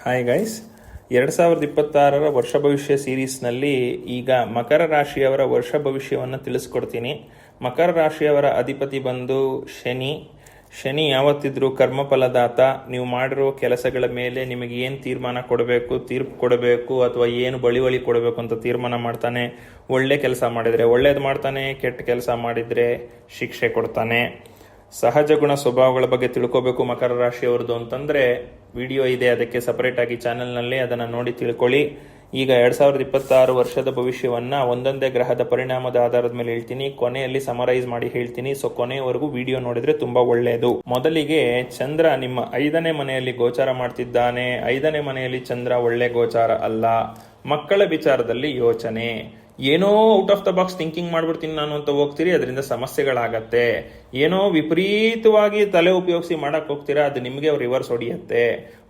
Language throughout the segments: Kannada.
ಹಾಯ್ ಗೈಸ್, 2026 ವರ್ಷ ಭವಿಷ್ಯ ಸೀರೀಸ್ನಲ್ಲಿ ಈಗ ಮಕರ ರಾಶಿಯವರ ವರ್ಷ ಭವಿಷ್ಯವನ್ನು ತಿಳಿಸ್ಕೊಡ್ತೀನಿ. ಮಕರ ರಾಶಿಯವರ ಅಧಿಪತಿ ಬಂದು ಶನಿ ಯಾವತ್ತಿದ್ರೂ ಕರ್ಮಫಲದಾತ. ನೀವು ಮಾಡಿರೋ ಕೆಲಸಗಳ ಮೇಲೆ ನಿಮಗೆ ಏನು ತೀರ್ಮಾನ ಕೊಡಬೇಕು, ತೀರ್ಪು ಕೊಡಬೇಕು ಅಥವಾ ಏನು ಬಳಿ ಕೊಡಬೇಕು ಅಂತ ತೀರ್ಮಾನ ಮಾಡ್ತಾನೆ. ಒಳ್ಳೆ ಕೆಲಸ ಮಾಡಿದರೆ ಒಳ್ಳೇದು ಮಾಡ್ತಾನೆ, ಕೆಟ್ಟ ಕೆಲಸ ಮಾಡಿದರೆ ಶಿಕ್ಷೆ ಕೊಡ್ತಾನೆ. ಸಹಜ ಗುಣ ಸ್ವಭಾವಗಳ ಬಗ್ಗೆ ತಿಳ್ಕೋಬೇಕು ಮಕರ ರಾಶಿಯವ್ರದ್ದು ಅಂತಂದರೆ ವಿಡಿಯೋ ಇದೆ, ಅದಕ್ಕೆ ಸಪರೇಟ್ ಆಗಿ ಚಾನೆಲ್ನಲ್ಲಿ ಅದನ್ನು ನೋಡಿ ತಿಳ್ಕೊಳ್ಳಿ. ಈಗ 2026 ವರ್ಷದ ಭವಿಷ್ಯವನ್ನು ಒಂದೊಂದೇ ಗ್ರಹದ ಪರಿಣಾಮದ ಆಧಾರದ ಮೇಲೆ ಹೇಳ್ತೀನಿ, ಕೊನೆಯಲ್ಲಿ ಸಮರೈಸ್ ಮಾಡಿ ಹೇಳ್ತೀನಿ. ಸೊ ಕೊನೆಯವರೆಗೂ ವಿಡಿಯೋ ನೋಡಿದ್ರೆ ತುಂಬಾ ಒಳ್ಳೆಯದು. ಮೊದಲಿಗೆ ಚಂದ್ರ ನಿಮ್ಮ 5ನೇ ಮನೆಯಲ್ಲಿ ಗೋಚಾರ ಮಾಡ್ತಿದ್ದಾನೆ. 5ನೇ ಮನೆಯಲ್ಲಿ ಚಂದ್ರ ಒಳ್ಳೆ ಗೋಚಾರ ಅಲ್ಲ. ಮಕ್ಕಳ ವಿಚಾರದಲ್ಲಿ ಯೋಚನೆ, ಏನೋ out of the box thinking ಮಾಡ್ಬಿಡ್ತೀನಿ ನಾನು ಅಂತ ಹೋಗ್ತೀರಿ, ಅದರಿಂದ ಸಮಸ್ಯೆಗಳಾಗತ್ತೆ. ಏನೋ ವಿಪರೀತವಾಗಿ ತಲೆ ಉಪಯೋಗಿಸಿ ಮಾಡಕ್ ಹೋಗ್ತೀರಾ, ಅದು ನಿಮಗೆ ರಿವರ್ಸ್ ಹೊಡಿಯುತ್ತೆ.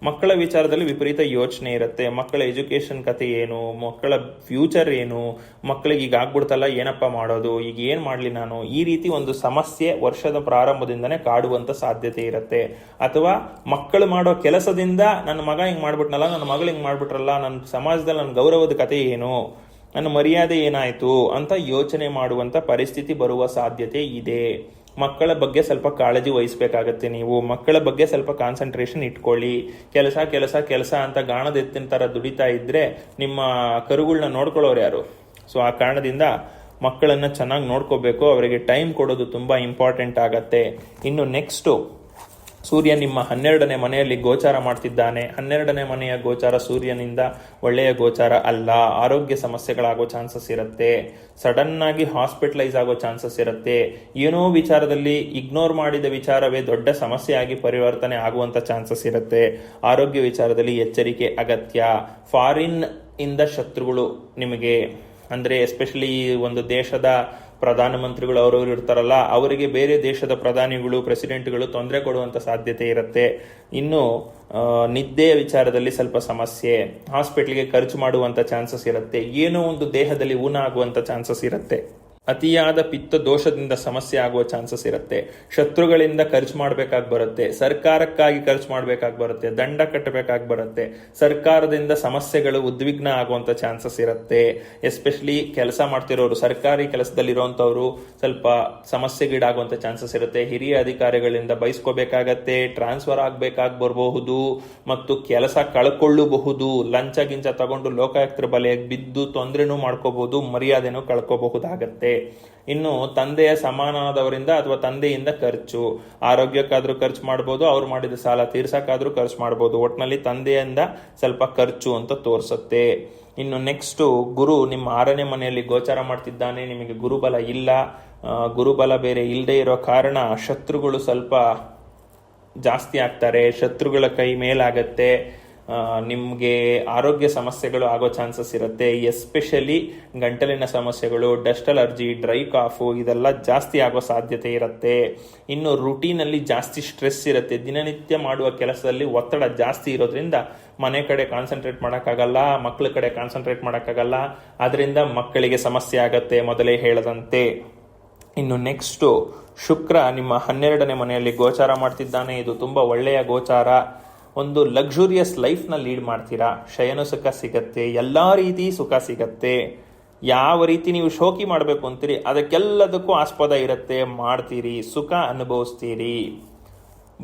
ಮಕ್ಕಳ ವಿಚಾರದಲ್ಲಿ ವಿಪರೀತ ಯೋಚನೆ ಇರುತ್ತೆ. ಮಕ್ಕಳ ಎಜುಕೇಶನ್ ಕತೆ ಏನು, ಮಕ್ಕಳ ಫ್ಯೂಚರ್ ಏನು, ಮಕ್ಕಳಿಗೆ ಈಗ ಆಗ್ಬಿಡ್ತಲ್ಲ ಏನಪ್ಪ ಮಾಡೋದು, ಈಗ ಏನ್ ಮಾಡ್ಲಿ ನಾನು, ಈ ರೀತಿ ಒಂದು ಸಮಸ್ಯೆ ವರ್ಷದ ಪ್ರಾರಂಭದಿಂದನೇ ಕಾಡುವಂತ ಸಾಧ್ಯತೆ ಇರುತ್ತೆ. ಅಥವಾ ಮಕ್ಕಳು ಮಾಡೋ ಕೆಲಸದಿಂದ ನನ್ನ ಮಗ ಹಿಂಗ್ ಮಾಡ್ಬಿಟ್ನಲ್ಲ, ನನ್ನ ಮಗಳು ಹಿಂಗ್ ಮಾಡ್ಬಿಟ್ರಲ್ಲ, ನನ್ನ ಸಮಾಜದಲ್ಲಿ ನನ್ನ ಗೌರವದ ಕತೆ ಏನು, ನನ್ನ ಮರ್ಯಾದೆ ಏನಾಯ್ತು ಅಂತ ಯೋಚನೆ ಮಾಡುವಂತ ಪರಿಸ್ಥಿತಿ ಬರುವ ಸಾಧ್ಯತೆ ಇದೆ. ಮಕ್ಕಳ ಬಗ್ಗೆ ಸ್ವಲ್ಪ ಕಾಳಜಿ ವಹಿಸ್ಬೇಕಾಗತ್ತೆ. ನೀವು ಮಕ್ಕಳ ಬಗ್ಗೆ ಸ್ವಲ್ಪ ಕಾನ್ಸಂಟ್ರೇಷನ್ ಇಟ್ಕೊಳ್ಳಿ. ಕೆಲಸ ಅಂತ ಗಾಣದ ಎತ್ತಿನ ತರ ದುಡಿತಾ ಇದ್ರೆ ನಿಮ್ಮ ಕರುಗಳನ್ನ ನೋಡ್ಕೊಳ್ಳೋರು ಯಾರು? ಸೊ ಆ ಕಾರಣದಿಂದ ಮಕ್ಕಳನ್ನ ಚೆನ್ನಾಗಿ ನೋಡ್ಕೋಬೇಕು, ಅವರಿಗೆ ಟೈಮ್ ಕೊಡೋದು ತುಂಬಾ ಇಂಪಾರ್ಟೆಂಟ್ ಆಗತ್ತೆ. ಇನ್ನು ನೆಕ್ಸ್ಟ್, ಸೂರ್ಯ ನಿಮ್ಮ 12ನೇ ಮನೆಯಲ್ಲಿ ಗೋಚಾರ ಮಾಡ್ತಿದ್ದಾನೆ. 12ನೇ ಮನೆಯ ಗೋಚಾರ ಸೂರ್ಯನಿಂದ ಒಳ್ಳೆಯ ಗೋಚಾರ ಅಲ್ಲ. ಆರೋಗ್ಯ ಸಮಸ್ಯೆಗಳಾಗೋ ಚಾನ್ಸಸ್ ಇರುತ್ತೆ. ಸಡನ್ ಆಗಿ ಹಾಸ್ಪಿಟಲೈಸ್ ಆಗೋ ಚಾನ್ಸಸ್ ಇರುತ್ತೆ. ಏನೋ ವಿಚಾರದಲ್ಲಿ ಇಗ್ನೋರ್ ಮಾಡಿದ ವಿಚಾರವೇ ದೊಡ್ಡ ಸಮಸ್ಯೆ ಆಗಿ ಪರಿವರ್ತನೆ ಆಗುವಂತ ಚಾನ್ಸಸ್ ಇರುತ್ತೆ. ಆರೋಗ್ಯ ವಿಚಾರದಲ್ಲಿ ಎಚ್ಚರಿಕೆ ಅಗತ್ಯ. ಫಾರಿನ್ ಇಂದ ಶತ್ರುಗಳು ನಿಮಗೆ, ಅಂದ್ರೆ ಎಸ್ಪೆಷಲಿ ಒಂದು ದೇಶದ ಪ್ರಧಾನಮಂತ್ರಿಗಳು ಅವರವರು ಇರ್ತಾರಲ್ಲ, ಅವರಿಗೆ ಬೇರೆ ದೇಶದ ಪ್ರಧಾನಿಗಳು ಪ್ರೆಸಿಡೆಂಟ್ಗಳು ತೊಂದರೆ ಕೊಡುವಂತ ಸಾಧ್ಯತೆ ಇರುತ್ತೆ. ಇನ್ನು ನಿದ್ದೆಯ ವಿಚಾರದಲ್ಲಿ ಸ್ವಲ್ಪ ಸಮಸ್ಯೆ. ಹಾಸ್ಪಿಟಲ್ಗೆ ಖರ್ಚು ಮಾಡುವಂತ ಚಾನ್ಸಸ್ ಇರುತ್ತೆ. ಏನೋ ಒಂದು ದೇಹದಲ್ಲಿ ಊನ ಆಗುವಂತ ಚಾನ್ಸಸ್ ಇರುತ್ತೆ. ಅತಿಯಾದ ಪಿತ್ತ ದೋಷದಿಂದ ಸಮಸ್ಯೆ ಆಗುವ ಚಾನ್ಸಸ್ ಇರುತ್ತೆ. ಶತ್ರುಗಳಿಂದ ಖರ್ಚು ಮಾಡಬೇಕಾಗಿ ಬರುತ್ತೆ. ಸರ್ಕಾರಕ್ಕಾಗಿ ಖರ್ಚು ಮಾಡಬೇಕಾಗಿ ಬರುತ್ತೆ. ದಂಡ ಕಟ್ಟಬೇಕಾಗಿ ಬರುತ್ತೆ. ಸರ್ಕಾರದಿಂದ ಸಮಸ್ಯೆಗಳು ಉದ್ವಿಗ್ನ ಆಗುವಂತ ಚಾನ್ಸಸ್ ಇರುತ್ತೆ. ಎಸ್ಪೆಷಲಿ ಕೆಲಸ ಮಾಡ್ತಿರೋರು, ಸರ್ಕಾರಿ ಕೆಲಸದಲ್ಲಿರುವಂತವ್ರು ಸ್ವಲ್ಪ ಸಮಸ್ಯೆಗೀಡಾಗುವಂತ ಚಾನ್ಸಸ್ ಇರುತ್ತೆ. ಹಿರಿಯ ಅಧಿಕಾರಿಗಳಿಂದ ಬಯಸ್ಕೋಬೇಕಾಗತ್ತೆ. ಟ್ರಾನ್ಸ್ಫರ್ ಆಗ್ಬೇಕಾಗಿ ಬರಬಹುದು ಮತ್ತು ಕೆಲಸ ಕಳ್ಕೊಳ್ಳಬಹುದು. ಲಂಚ ಗಿಂಚ ತಗೊಂಡು ಲೋಕಾಯುಕ್ತರ ಬಲೆಗೆ ಬಿದ್ದು ತೊಂದರೆನೂ ಮಾಡ್ಕೋಬಹುದು, ಮರ್ಯಾದೆನೂ ಕಳ್ಕೋಬಹುದಾಗತ್ತೆ. ಇನ್ನು ತಂದೆಯ ಸಮಾನದವರಿಂದ ಅಥವಾ ತಂದೆಯಿಂದ ಖರ್ಚು, ಆರೋಗ್ಯಕ್ಕಾದ್ರೂ ಖರ್ಚು ಮಾಡಬಹುದು, ಅವ್ರು ಮಾಡಿದ ಸಾಲ ತೀರ್ಸಕ್ಕಾದ್ರೂ ಖರ್ಚು ಮಾಡಬಹುದು. ಒಟ್ನಲ್ಲಿ ತಂದೆಯಿಂದ ಸ್ವಲ್ಪ ಖರ್ಚು ಅಂತ ತೋರಿಸುತ್ತೆ. ಇನ್ನು ನೆಕ್ಸ್ಟ್, ಗುರು ನಿಮ್ಮ 6ನೇ ಮನೆಯಲ್ಲಿ ಗೋಚಾರ ಮಾಡ್ತಿದ್ದಾನೆ. ನಿಮಗೆ ಗುರುಬಲ ಇಲ್ಲ. ಗುರುಬಲ ಬೇರೆ ಇಲ್ಲದೆ ಇರೋ ಕಾರಣ ಶತ್ರುಗಳು ಸ್ವಲ್ಪ ಜಾಸ್ತಿ ಆಗ್ತಾರೆ. ಶತ್ರುಗಳ ಕೈ ಮೇಲಾಗತ್ತೆ. ನಿಮಗೆ ಆರೋಗ್ಯ ಸಮಸ್ಯೆಗಳು ಆಗೋ ಚಾನ್ಸಸ್ ಇರುತ್ತೆ. ಎಸ್ಪೆಷಲಿ ಗಂಟಲಿನ ಸಮಸ್ಯೆಗಳು, ಡಸ್ಟ್ ಅಲರ್ಜಿ, ಡ್ರೈ ಕಾಫು ಇದೆಲ್ಲ ಜಾಸ್ತಿ ಆಗೋ ಸಾಧ್ಯತೆ ಇರುತ್ತೆ. ಇನ್ನು ರುಟೀನಲ್ಲಿ ಜಾಸ್ತಿ ಸ್ಟ್ರೆಸ್ ಇರುತ್ತೆ. ದಿನನಿತ್ಯ ಮಾಡುವ ಕೆಲಸದಲ್ಲಿ ಒತ್ತಡ ಜಾಸ್ತಿ ಇರೋದ್ರಿಂದ ಮನೆ ಕಡೆ ಕಾನ್ಸಂಟ್ರೇಟ್ ಮಾಡೋಕ್ಕಾಗಲ್ಲ, ಮಕ್ಕಳ ಕಡೆ ಕಾನ್ಸಂಟ್ರೇಟ್ ಮಾಡೋಕ್ಕಾಗಲ್ಲ. ಅದರಿಂದ ಮಕ್ಕಳಿಗೆ ಸಮಸ್ಯೆ ಆಗತ್ತೆ ಮೊದಲೇ ಹೇಳದಂತೆ. ಇನ್ನು ನೆಕ್ಸ್ಟು, ಶುಕ್ರ ನಿಮ್ಮ 12ನೇ ಮನೆಯಲ್ಲಿ ಗೋಚಾರ ಮಾಡ್ತಿದ್ದಾನೆ. ಇದು ತುಂಬಾ ಒಳ್ಳೆಯ ಗೋಚಾರ. ಒಂದು ಲಕ್ಸುರಿಯಸ್ ಲೈಫ್ನ ಲೀಡ್ ಮಾಡ್ತೀರಾ. ಶಯನ ಸುಖ ಸಿಗತ್ತೆ, ಎಲ್ಲಾ ರೀತಿ ಸುಖ ಸಿಗತ್ತೆ. ಯಾವ ರೀತಿ ನೀವು ಶೋಕಿ ಮಾಡಬೇಕು ಅಂತೀರಿ ಅದಕ್ಕೆಲ್ಲದಕ್ಕೂ ಆಸ್ಪದ ಇರುತ್ತೆ, ಮಾಡ್ತೀರಿ, ಸುಖ ಅನುಭವಿಸ್ತೀರಿ,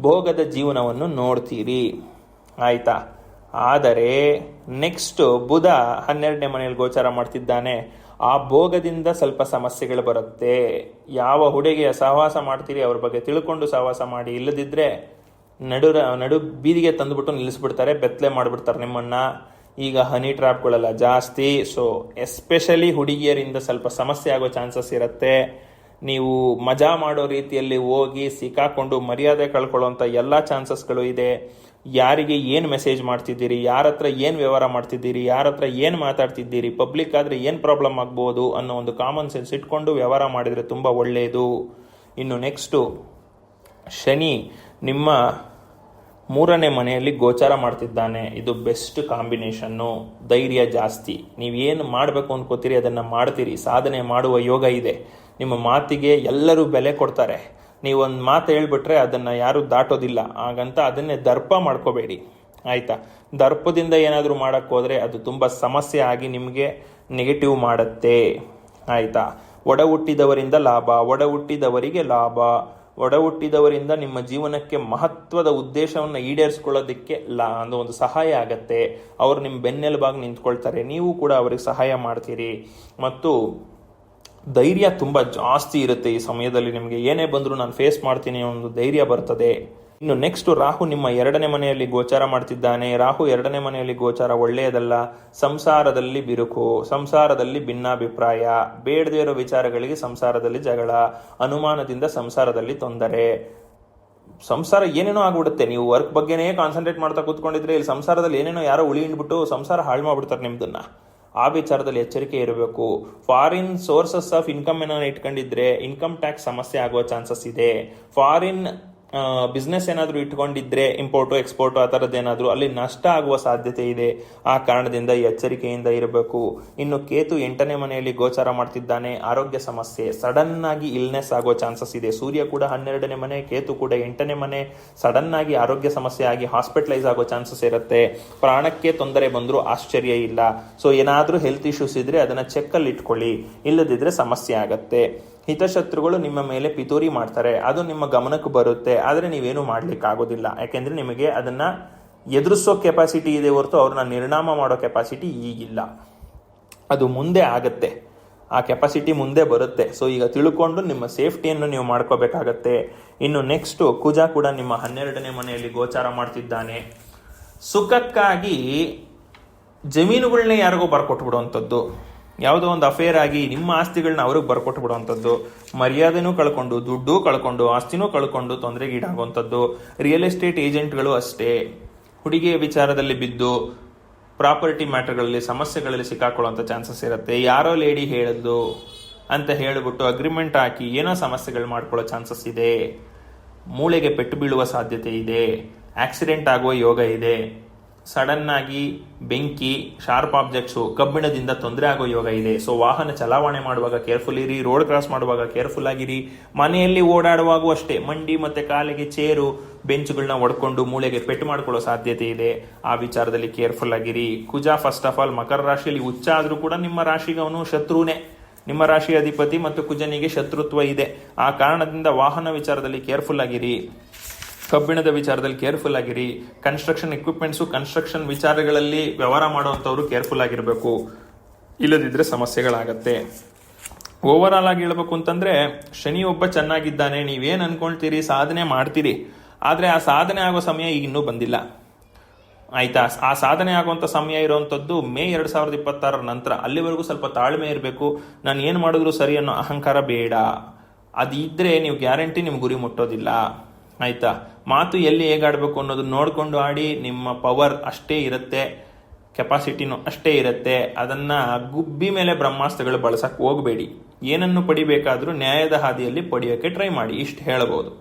ಭೋಗದ ಜೀವನವನ್ನು ನೋಡ್ತೀರಿ. ಆಯ್ತಾ? ಆದರೆ ನೆಕ್ಸ್ಟ್, ಬುಧ 12ನೇ ಮನೆಯಲ್ಲಿ ಗೋಚಾರ ಮಾಡ್ತಿದ್ದಾನೆ. ಆ ಭೋಗದಿಂದ ಸ್ವಲ್ಪ ಸಮಸ್ಯೆಗಳು ಬರುತ್ತೆ. ಯಾವ ಹುಡುಗಿಯ ಸಹವಾಸ ಮಾಡ್ತೀರಿ ಅವ್ರ ಬಗ್ಗೆ ತಿಳ್ಕೊಂಡು ಸಹವಾಸ ಮಾಡಿ, ಇಲ್ಲದಿದ್ರೆ ನಡು ಬೀದಿಗೆ ತಂದುಬಿಟ್ಟು ನಿಲ್ಲಿಸ್ಬಿಡ್ತಾರೆ, ಬೆತ್ತಲೆ ಮಾಡಿಬಿಡ್ತಾರೆ ನಿಮ್ಮನ್ನ. ಈಗ ಹನಿ ಟ್ರ್ಯಾಪ್ಗಳೆಲ್ಲ ಜಾಸ್ತಿ. ಸೊ ಎಸ್ಪೆಷಲಿ ಹುಡುಗಿಯರಿಂದ ಸ್ವಲ್ಪ ಸಮಸ್ಯೆ ಆಗೋ ಚಾನ್ಸಸ್ ಇರುತ್ತೆ. ನೀವು ಮಜಾ ಮಾಡೋ ರೀತಿಯಲ್ಲಿ ಹೋಗಿ ಸಿಕ್ಕಾಕೊಂಡು ಮರ್ಯಾದೆ ಕಳ್ಕೊಳ್ಳೋಂಥ ಎಲ್ಲ ಚಾನ್ಸಸ್ಗಳು ಇದೆ. ಯಾರಿಗೆ ಏನು ಮೆಸೇಜ್ ಮಾಡ್ತಿದ್ದೀರಿ, ಯಾರ ಹತ್ರ ಏನು ವ್ಯವಹಾರ ಮಾಡ್ತಿದ್ದೀರಿ, ಯಾರ ಹತ್ರ ಏನು ಮಾತಾಡ್ತಿದ್ದೀರಿ, ಪಬ್ಲಿಕ್ ಆದರೆ ಏನು ಪ್ರಾಬ್ಲಮ್ ಆಗ್ಬೋದು ಅನ್ನೋ ಒಂದು ಕಾಮನ್ ಸೆನ್ಸ್ ಇಟ್ಕೊಂಡು ವ್ಯವಹಾರ ಮಾಡಿದರೆ ತುಂಬ ಒಳ್ಳೆಯದು. ಇನ್ನು ನೆಕ್ಸ್ಟು, ಶನಿ ನಿಮ್ಮ 3ನೇ ಮನೆಯಲ್ಲಿ ಗೋಚಾರ ಮಾಡ್ತಿದ್ದಾನೆ. ಇದು ಬೆಸ್ಟ್ ಕಾಂಬಿನೇಷನ್ನು. ಧೈರ್ಯ ಜಾಸ್ತಿ. ನೀವೇನು ಮಾಡಬೇಕು ಅನ್ಕೋತೀರಿ ಅದನ್ನು ಮಾಡ್ತೀರಿ. ಸಾಧನೆ ಮಾಡುವ ಯೋಗ ಇದೆ. ನಿಮ್ಮ ಮಾತಿಗೆ ಎಲ್ಲರೂ ಬೆಲೆ ಕೊಡ್ತಾರೆ. ನೀವೊಂದು ಮಾತು ಹೇಳ್ಬಿಟ್ರೆ ಅದನ್ನು ಯಾರು ದಾಟೋದಿಲ್ಲ. ಹಾಗಂತ ಅದನ್ನೇ ದರ್ಪ ಮಾಡ್ಕೋಬೇಡಿ. ಆಯ್ತಾ? ದರ್ಪದಿಂದ ಏನಾದರೂ ಮಾಡೋಕ್ಕೆ ಹೋದರೆ ಅದು ತುಂಬ ಸಮಸ್ಯೆ ಆಗಿ ನಿಮಗೆ ನೆಗೆಟಿವ್ ಮಾಡುತ್ತೆ. ಆಯಿತಾ? ಒಡ ಹುಟ್ಟಿದವರಿಂದ ಲಾಭ, ಒಡ ಹುಟ್ಟಿದವರಿಗೆ ಲಾಭ, ಒಡ ಹುಟ್ಟಿದವರಿಂದ ನಿಮ್ಮ ಜೀವನಕ್ಕೆ ಮಹತ್ವದ ಉದ್ದೇಶವನ್ನು ಈಡೇರಿಸ್ಕೊಳ್ಳೋದಕ್ಕೆ ಒಂದು ಸಹಾಯ ಆಗತ್ತೆ. ಅವರು ನಿಮ್ಮ ಬೆನ್ನೆಲುಬಾಗಿ ನಿಂತ್ಕೊಳ್ತಾರೆ, ನೀವು ಕೂಡ ಅವರಿಗೆ ಸಹಾಯ ಮಾಡ್ತೀರಿ. ಮತ್ತು ಧೈರ್ಯ ತುಂಬ ಜಾಸ್ತಿ ಇರುತ್ತೆ ಈ ಸಮಯದಲ್ಲಿ. ನಿಮಗೆ ಏನೇ ಬಂದರೂ ನಾನು ಫೇಸ್ ಮಾಡ್ತೀನಿ ಒಂದು ಧೈರ್ಯ ಬರ್ತದೆ. ಇನ್ನು ನೆಕ್ಸ್ಟ್, ರಾಹು ನಿಮ್ಮ 2ನೇ ಮನೆಯಲ್ಲಿ ಗೋಚಾರ ಮಾಡ್ತಿದ್ದಾನೆ. ರಾಹು 2ನೇ ಮನೆಯಲ್ಲಿ ಗೋಚಾರ ಒಳ್ಳೆಯದಲ್ಲ. ಸಂಸಾರದಲ್ಲಿ ಬಿರುಕು, ಸಂಸಾರದಲ್ಲಿ ಭಿನ್ನಾಭಿಪ್ರಾಯ, ಬೇಡದೇ ಇರೋ ವಿಚಾರಗಳಿಗೆ ಸಂಸಾರದಲ್ಲಿ ಜಗಳ, ಅನುಮಾನದಿಂದ ಸಂಸಾರದಲ್ಲಿ ತೊಂದರೆ, ಸಂಸಾರ ಏನೇನೋ ಆಗ್ಬಿಡುತ್ತೆ. ನೀವು ವರ್ಕ್ ಬಗ್ಗೆನೇ ಕಾನ್ಸಂಟ್ರೇಟ್ ಮಾಡ್ತಾ ಕೂತ್ಕೊಂಡಿದ್ರೆ ಇಲ್ಲಿ ಸಂಸಾರದಲ್ಲಿ ಏನೇನೋ ಯಾರೋ ಉಳಿಂಡ್ಬಿಟ್ಟು ಸಂಸಾರ ಹಾಳು ಮಾಡ್ಬಿಡ್ತಾರೆ ನಿಮ್ದನ್ನ. ಆ ವಿಚಾರದಲ್ಲಿ ಎಚ್ಚರಿಕೆ ಇರಬೇಕು. ಫಾರಿನ್ ಸೋರ್ಸಸ್ ಆಫ್ ಇನ್ಕಮ್ ಏನೋ ಇಟ್ಕೊಂಡಿದ್ರೆ ಇನ್ಕಮ್ ಟ್ಯಾಕ್ಸ್ ಸಮಸ್ಯೆ ಆಗುವ ಚಾನ್ಸಸ್ ಇದೆ. ಫಾರಿನ್ ಬಿಸ್ನೆಸ್ ಏನಾದರೂ ಇಟ್ಕೊಂಡಿದ್ರೆ ಇಂಪೋರ್ಟು ಎಕ್ಸ್ಪೋರ್ಟು ಆ ಥರದ್ದೇನಾದರೂ ಅಲ್ಲಿ ನಷ್ಟ ಆಗುವ ಸಾಧ್ಯತೆ ಇದೆ. ಆ ಕಾರಣದಿಂದ ಎಚ್ಚರಿಕೆಯಿಂದ ಇರಬೇಕು. ಇನ್ನು ಕೇತು 8ನೇ ಮನೆಯಲ್ಲಿ ಗೋಚಾರ ಮಾಡ್ತಿದ್ದಾನೆ. ಆರೋಗ್ಯ ಸಮಸ್ಯೆ, ಸಡನ್ ಆಗಿ ಇಲ್ನೆಸ್ ಆಗೋ ಚಾನ್ಸಸ್ ಇದೆ. ಸೂರ್ಯ ಕೂಡ 12ನೇ ಮನೆ, ಕೇತು ಕೂಡ 8ನೇ ಮನೆ. ಸಡನ್ ಆಗಿ ಆರೋಗ್ಯ ಸಮಸ್ಯೆ ಆಗಿ ಹಾಸ್ಪಿಟಲೈಸ್ ಆಗೋ ಚಾನ್ಸಸ್ ಇರುತ್ತೆ. ಪ್ರಾಣಕ್ಕೆ ತೊಂದರೆ ಬಂದರೂ ಆಶ್ಚರ್ಯ ಇಲ್ಲ. ಸೊ ಏನಾದರೂ ಹೆಲ್ತ್ ಇಶ್ಯೂಸ್ ಇದ್ರೆ ಅದನ್ನ ಚೆಕ್ಕಲ್ಲಿ ಇಟ್ಕೊಳ್ಳಿ, ಇಲ್ಲದಿದ್ರೆ ಸಮಸ್ಯೆ ಆಗತ್ತೆ. ಹಿತಶತ್ರುಗಳು ನಿಮ್ಮ ಮೇಲೆ ಪಿತೂರಿ ಮಾಡ್ತಾರೆ, ಅದು ನಿಮ್ಮ ಗಮನಕ್ಕೆ ಬರುತ್ತೆ, ಆದರೆ ನೀವೇನು ಮಾಡ್ಲಿಕ್ಕೆ ಆಗೋದಿಲ್ಲ. ಯಾಕೆಂದ್ರೆ ನಿಮಗೆ ಅದನ್ನ ಎದುರಿಸೋ ಕೆಪಾಸಿಟಿ ಇದೆ ಹೊರತು ಅವ್ರನ್ನ ನಿರ್ನಾಮ ಮಾಡೋ ಕೆಪಾಸಿಟಿ ಈಗಿಲ್ಲ. ಅದು ಮುಂದೆ ಆಗತ್ತೆ, ಆ ಕೆಪಾಸಿಟಿ ಮುಂದೆ ಬರುತ್ತೆ. ಸೊ ಈಗ ತಿಳ್ಕೊಂಡು ನಿಮ್ಮ ಸೇಫ್ಟಿಯನ್ನು ನೀವು ಮಾಡ್ಕೋಬೇಕಾಗತ್ತೆ. ಇನ್ನು ನೆಕ್ಸ್ಟ್, ಕುಜ ಕೂಡ ನಿಮ್ಮ 12ನೇ ಮನೆಯಲ್ಲಿ ಗೋಚಾರ ಮಾಡ್ತಿದ್ದಾನೆ. ಸುಖಕ್ಕಾಗಿ ಜಮೀನುಗಳನ್ನೇ ಯಾರಿಗೋ ಬರ್ಕೊಟ್ಬಿಡುವಂಥದ್ದು, ಯಾವುದೋ ಒಂದು ಅಫೇರ್ ಆಗಿ ನಿಮ್ಮ ಆಸ್ತಿಗಳನ್ನ ಅವ್ರಿಗೆ ಬರ್ಕೊಟ್ಟು ಬಿಡುವಂಥದ್ದು, ಮರ್ಯಾದೆನೂ ಕಳ್ಕೊಂಡು, ದುಡ್ಡು ಕಳ್ಕೊಂಡು, ಆಸ್ತಿನೂ ಕಳ್ಕೊಂಡು ತೊಂದರೆಗೀಡಾಗುವಂಥದ್ದು. ರಿಯಲ್ ಎಸ್ಟೇಟ್ ಏಜೆಂಟ್ಗಳು ಅಷ್ಟೇ, ಹುಡುಗಿಯ ವಿಚಾರದಲ್ಲಿ ಬಿದ್ದು ಪ್ರಾಪರ್ಟಿ ಮ್ಯಾಟರ್ಗಳಲ್ಲಿ ಸಮಸ್ಯೆಗಳಲ್ಲಿ ಸಿಕ್ಕಾಕೊಳ್ಳುವಂಥ ಚಾನ್ಸಸ್ ಇರುತ್ತೆ. ಯಾರೋ ಲೇಡಿ ಹೇಳಿದ್ದು ಅಂತ ಹೇಳಿಬಿಟ್ಟು ಅಗ್ರಿಮೆಂಟ್ ಹಾಕಿ ಏನೋ ಸಮಸ್ಯೆಗಳು ಮಾಡ್ಕೊಳ್ಳೋ ಚಾನ್ಸಸ್ ಇದೆ. ಮೂಳೆಗೆ ಪೆಟ್ಟು ಬೀಳುವ ಸಾಧ್ಯತೆ ಇದೆ. ಆಕ್ಸಿಡೆಂಟ್ ಆಗುವ ಯೋಗ ಇದೆ. ಸಡನ್ ಆಗಿ ಬೆಂಕಿ, ಶಾರ್ಪ್ ಆಬ್ಜೆಕ್ಟ್ಸು, ಕಬ್ಬಿಣದಿಂದ ತೊಂದರೆ ಆಗೋ ಯೋಗ ಇದೆ. ಸೊ ವಾಹನ ಚಲಾವಣೆ ಮಾಡುವಾಗ ಕೇರ್ಫುಲ್ ಇರಿ, ರೋಡ್ ಕ್ರಾಸ್ ಮಾಡುವಾಗ ಕೇರ್ಫುಲ್ ಆಗಿರಿ. ಮನೆಯಲ್ಲಿ ಓಡಾಡುವಾಗೂ ಅಷ್ಟೇ ಮಂಡಿ ಮತ್ತೆ ಕಾಲಿಗೆ ಚೇರು ಬೆಂಚುಗಳನ್ನ ಒಡ್ಕೊಂಡು ಮೂಳೆಗೆ ಪೆಟ್ಟು ಮಾಡ್ಕೊಳ್ಳೋ ಸಾಧ್ಯತೆ ಇದೆ. ಆ ವಿಚಾರದಲ್ಲಿ ಕೇರ್ಫುಲ್ ಆಗಿರಿ. ಕುಜ ಫಸ್ಟ್ ಆಫ್ ಆಲ್ ಮಕರ ರಾಶಿಯಲ್ಲಿ ಉಚ್ಚ ಆದ್ರೂ ಕೂಡ ನಿಮ್ಮ ರಾಶಿಗೆ ಅವನು ಶತ್ರುನೇ. ನಿಮ್ಮ ರಾಶಿ ಅಧಿಪತಿ ಮತ್ತು ಕುಜನಿಗೆ ಶತ್ರುತ್ವ ಇದೆ. ಆ ಕಾರಣದಿಂದ ವಾಹನ ವಿಚಾರದಲ್ಲಿ ಕೇರ್ಫುಲ್ ಆಗಿರಿ. ಕಬ್ಬಿಣದ ವಿಚಾರದಲ್ಲಿ ಕೇರ್ಫುಲ್ ಆಗಿರಿ. ಕನ್ಸ್ಟ್ರಕ್ಷನ್ ಎಕ್ವಿಪ್ಮೆಂಟ್ಸು, ಕನ್ಸ್ಟ್ರಕ್ಷನ್ ವಿಚಾರಗಳಲ್ಲಿ ವ್ಯವಹಾರ ಮಾಡುವಂಥವ್ರು ಕೇರ್ಫುಲ್ ಆಗಿರಬೇಕು, ಇಲ್ಲದಿದ್ದರೆ ಸಮಸ್ಯೆಗಳಾಗತ್ತೆ. ಓವರ್ ಆಲ್ ಆಗಿ ಹೇಳ್ಬೇಕು ಅಂತಂದ್ರೆ, ಶನಿ ಒಬ್ಬ ಚೆನ್ನಾಗಿದ್ದಾನೆ. ನೀವೇನು ಅನ್ಕೊಳ್ತೀರಿ, ಸಾಧನೆ ಮಾಡ್ತೀರಿ, ಆದರೆ ಆ ಸಾಧನೆ ಆಗೋ ಸಮಯ ಈಗ ಇನ್ನೂ ಬಂದಿಲ್ಲ. ಆಯ್ತಾ? ಆ ಸಾಧನೆ ಆಗುವಂಥ ಸಮಯ ಇರುವಂಥದ್ದು ಮೇ 2026 ನಂತರ. ಅಲ್ಲಿವರೆಗೂ ಸ್ವಲ್ಪ ತಾಳ್ಮೆ ಇರಬೇಕು. ನಾನು ಏನು ಮಾಡಿದ್ರು ಸರಿ ಅನ್ನೋ ಅಹಂಕಾರ ಬೇಡ. ಅದಿದ್ದರೆ ನೀವು ಗ್ಯಾರಂಟಿ ನಿಮ್ಮ ಗುರಿ ಮುಟ್ಟೋದಿಲ್ಲ. ಆಯ್ತಾ? ಮಾತು ಎಲ್ಲಿ ಹೇಗಾಡಬೇಕು ಅನ್ನೋದು ನೋಡಿಕೊಂಡು ಆಡಿ. ನಿಮ್ಮ ಪವರ್ ಅಷ್ಟೇ ಇರುತ್ತೆ, ಕೆಪಾಸಿಟಿನೂ ಅಷ್ಟೇ ಇರುತ್ತೆ. ಅದನ್ನ ಗುಬ್ಬಿ ಮೇಲೆ ಬ್ರಹ್ಮಾಸ್ತ್ರಗಳು ಬಳಸಕ್ಕೆ ಹೋಗಬೇಡಿ. ಏನನ್ನು ಪಡಿಬೇಕಾದ್ರೂ ನ್ಯಾಯದ ಹಾದಿಯಲ್ಲಿ ಪಡೆಯೋಕ್ಕೆ ಟ್ರೈ ಮಾಡಿ, ಇಷ್ಟು ಹೇಳಬಹುದು.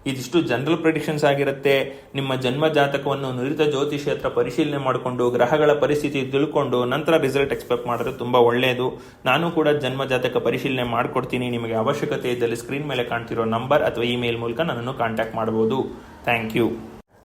ಇದಿಷ್ಟು ಜನರಲ್ ಪ್ರೆಡಿಕ್ಷನ್ಸ್ ಆಗಿರುತ್ತೆ. ನಿಮ್ಮ ಜನ್ಮ ಜಾತಕವನ್ನು ನುರಿತ ಜ್ಯೋತಿಷಿ ಹತ್ರ ಪರಿಶೀಲನೆ ಮಾಡಿಕೊಂಡು ಗ್ರಹಗಳ ಪರಿಸ್ಥಿತಿ ತಿಳ್ಕೊಂಡು ನಂತರ ರಿಸಲ್ಟ್ ಎಕ್ಸ್ಪೆಕ್ಟ್ ಮಾಡಿದ್ರೆ ತುಂಬ ಒಳ್ಳೆಯದು. ನಾನು ಕೂಡ ಜನ್ಮ ಜಾತಕ ಪರಿಶೀಲನೆ ಮಾಡಿಕೊಡ್ತೀನಿ. ನಿಮಗೆ ಅವಶ್ಯಕತೆ ಇದ್ದಲ್ಲಿ ಸ್ಕ್ರೀನ್ ಮೇಲೆ ಕಾಣ್ತಿರೋ ನಂಬರ್ ಅಥವಾ ಇಮೇಲ್ ಮೂಲಕ ನನ್ನನ್ನು ಕಾಂಟ್ಯಾಕ್ಟ್ ಮಾಡಬಹುದು. Thank you.